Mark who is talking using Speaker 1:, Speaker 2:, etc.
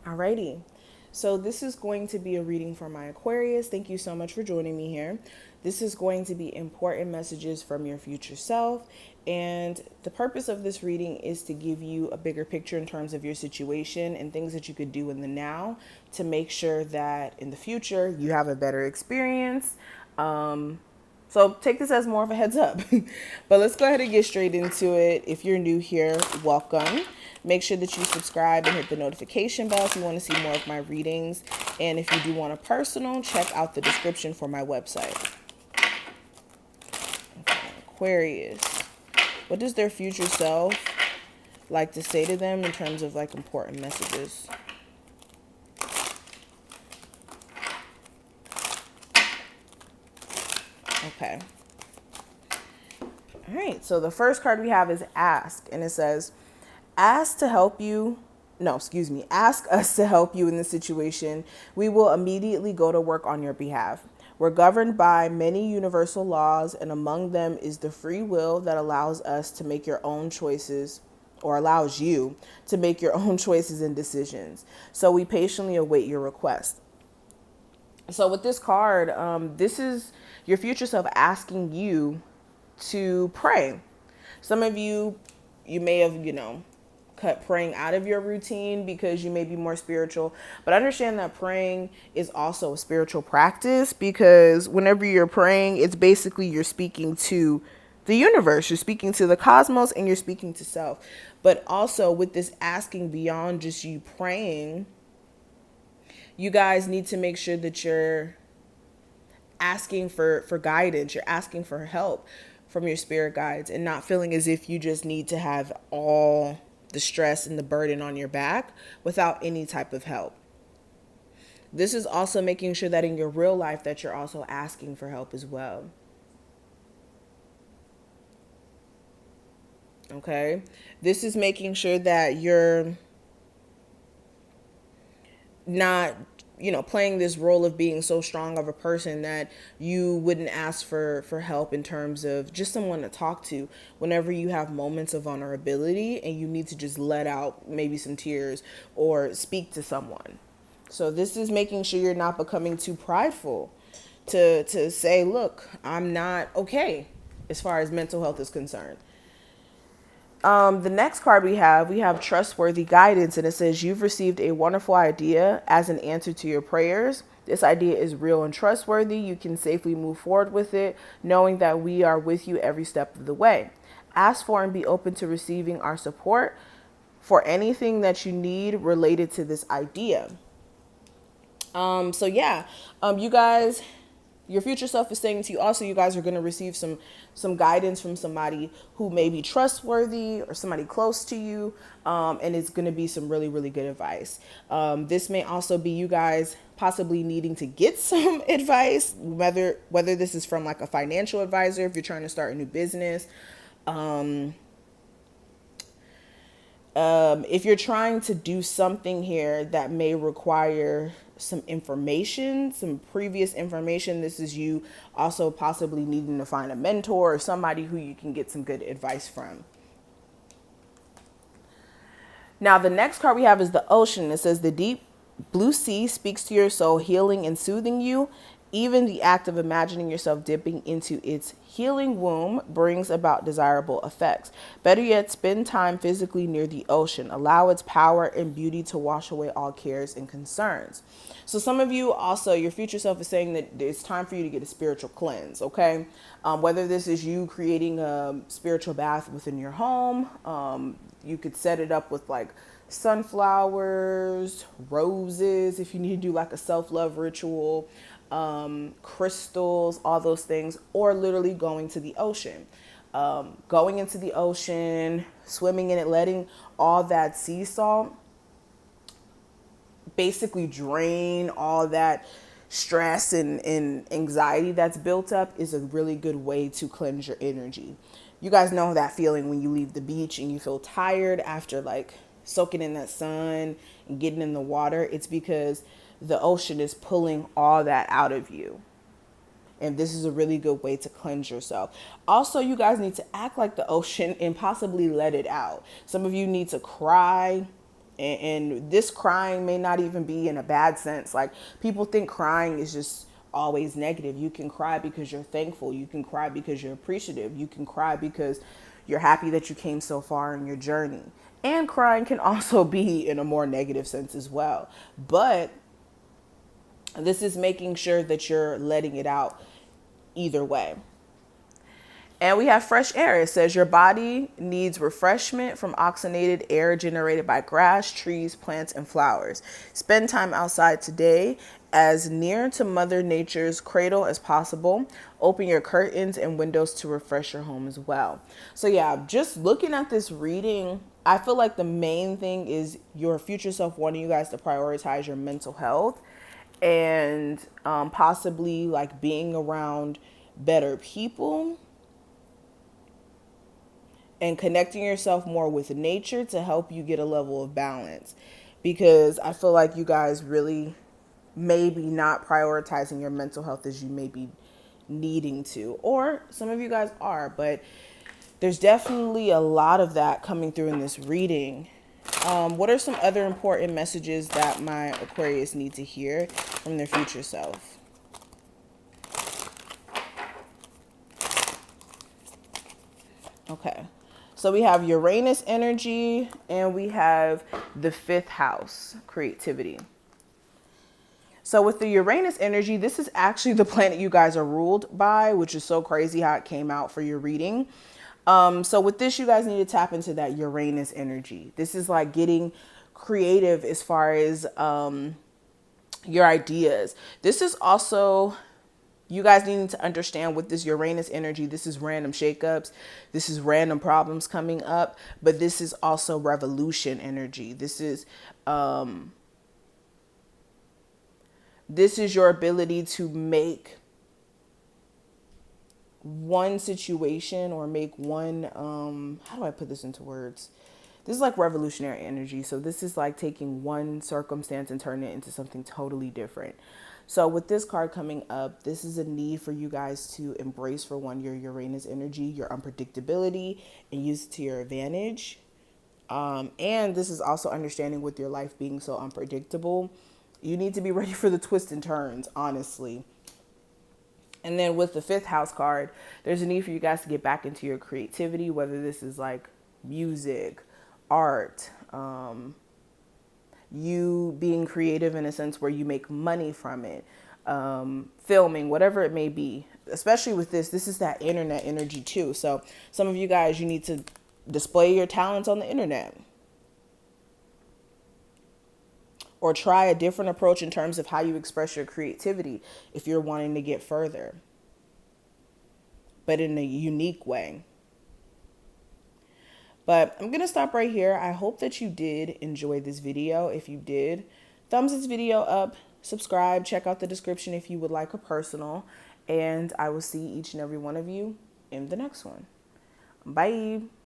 Speaker 1: Alrighty. So this is going to be a reading for my Aquarius. Thank you so much for joining me here. This is going to be important messages from your future self. And the purpose of this reading is to give you a bigger picture in terms of your situation and things that you could do in the now to make sure that in the future you have a better experience. So take this as more of a heads up. But let's go ahead and get straight into it. If you're new here, welcome. Make sure that you subscribe and hit the notification bell if you want to see more of my readings. And if you do want a personal, check out the description for my website. Okay, Aquarius. What does their future self like to say to them in terms of like important messages? Okay. All right. So the first card we have is Ask. And it says, ask to help you. No, excuse me. Ask us to help you in this situation. We will immediately go to work on your behalf. We're governed by many universal laws, and among them is the free will that allows us to make your own choices or allows you to make your own choices and decisions. So we patiently await your request. So with this card, this is your future self asking you to pray. Some of you may have, cut praying out of your routine because you may be more spiritual, but understand that praying is also a spiritual practice, because whenever you're praying, it's basically you're speaking to the universe, you're speaking to the cosmos, and you're speaking to self. But also with this asking beyond just you praying, you guys need to make sure that you're asking for guidance, you're asking for help from your spirit guides, and not feeling as if you just need to have all the stress and the burden on your back without any type of help. This is also making sure that in your real life that you're also asking for help as well. Okay? This is making sure that you're not playing this role of being so strong of a person that you wouldn't ask for help in terms of just someone to talk to whenever you have moments of vulnerability and you need to just let out maybe some tears or speak to someone. So this is making sure you're not becoming too prideful to say, look, I'm not okay as far as mental health is concerned. The next card we have trustworthy guidance, and it says you've received a wonderful idea as an answer to your prayers. This idea is real and trustworthy. You can safely move forward with it, knowing that we are with you every step of the way. Ask for and be open to receiving our support for anything that you need related to this idea. So yeah, you guys, your future self is saying to you also, you guys are going to receive some guidance from somebody who may be trustworthy or somebody close to you, and it's going to be some really, really good advice. This may also be you guys possibly needing to get some advice, whether this is from like a financial advisor if you're trying to start a new business. If you're trying to do something here that may require some information, some previous information, this is you also possibly needing to find a mentor or somebody who you can get some good advice from. Now, the next card we have is the ocean. It says the deep blue sea speaks to your soul, healing and soothing you. Even the act of imagining yourself dipping into its healing womb brings about desirable effects. Better yet, spend time physically near the ocean. Allow its power and beauty to wash away all cares and concerns. So some of you also, your future self is saying that it's time for you to get a spiritual cleanse, okay? Whether this is you creating a spiritual bath within your home, you could set it up with like sunflowers, roses, if you need to do like a self-love ritual, crystals, all those things, or literally going to the ocean. Going into the ocean, swimming in it, letting all that sea salt basically drain all that stress and anxiety that's built up is a really good way to cleanse your energy. You guys know that feeling when you leave the beach and you feel tired after like soaking in that sun and getting in the water. It's because the ocean is pulling all that out of you. And this is a really good way to cleanse yourself. Also, you guys need to act like the ocean and possibly let it out. Some of you need to cry And this crying may not even be in a bad sense. Like, people think crying is just always negative. You can cry because you're thankful. You can cry because you're appreciative. You can cry because you're happy that you came so far in your journey. And crying can also be in a more negative sense as well. But this is making sure that you're letting it out either way. And we have fresh air. It says your body needs refreshment from oxygenated air generated by grass, trees, plants, and flowers. Spend time outside today as near to Mother Nature's cradle as possible. Open your curtains and windows to refresh your home as well. So yeah, just looking at this reading, I feel like the main thing is your future self wanting you guys to prioritize your mental health and possibly like being around better people and connecting yourself more with nature to help you get a level of balance. Because I feel like you guys really maybe not prioritizing your mental health as you may be needing to, or some of you guys are, but there's definitely a lot of that coming through in this reading. What are some other important messages that my Aquarius need to hear from their future self? Okay. So we have Uranus energy and we have the fifth house, creativity. So with the Uranus energy, this is actually the planet you guys are ruled by, which is so crazy how it came out for your reading. So with this, you guys need to tap into that Uranus energy. This is like getting creative as far as your ideas. This is also, you guys need to understand with this Uranus energy, this is random shakeups. This is random problems coming up, but this is also revolution energy. This is your ability to make one situation or make one, how do I put this into words? This is like revolutionary energy. So this is like taking one circumstance and turning it into something totally different. So with this card coming up, this is a need for you guys to embrace, for one, your Uranus energy, your unpredictability, and use it to your advantage. And this is also understanding with your life being so unpredictable. You need to be ready for the twists and turns, honestly. And then with the fifth house card, there's a need for you guys to get back into your creativity, whether this is like music, art, you being creative in a sense where you make money from it, filming, whatever it may be. Especially with this is that internet energy too. So some of you guys, you need to display your talents on the internet. Or try a different approach in terms of how you express your creativity if you're wanting to get further, but in a unique way. But I'm going to stop right here. I hope that you did enjoy this video. If you did, thumbs this video up, subscribe, check out the description if you would like a personal, and I will see each and every one of you in the next one. Bye.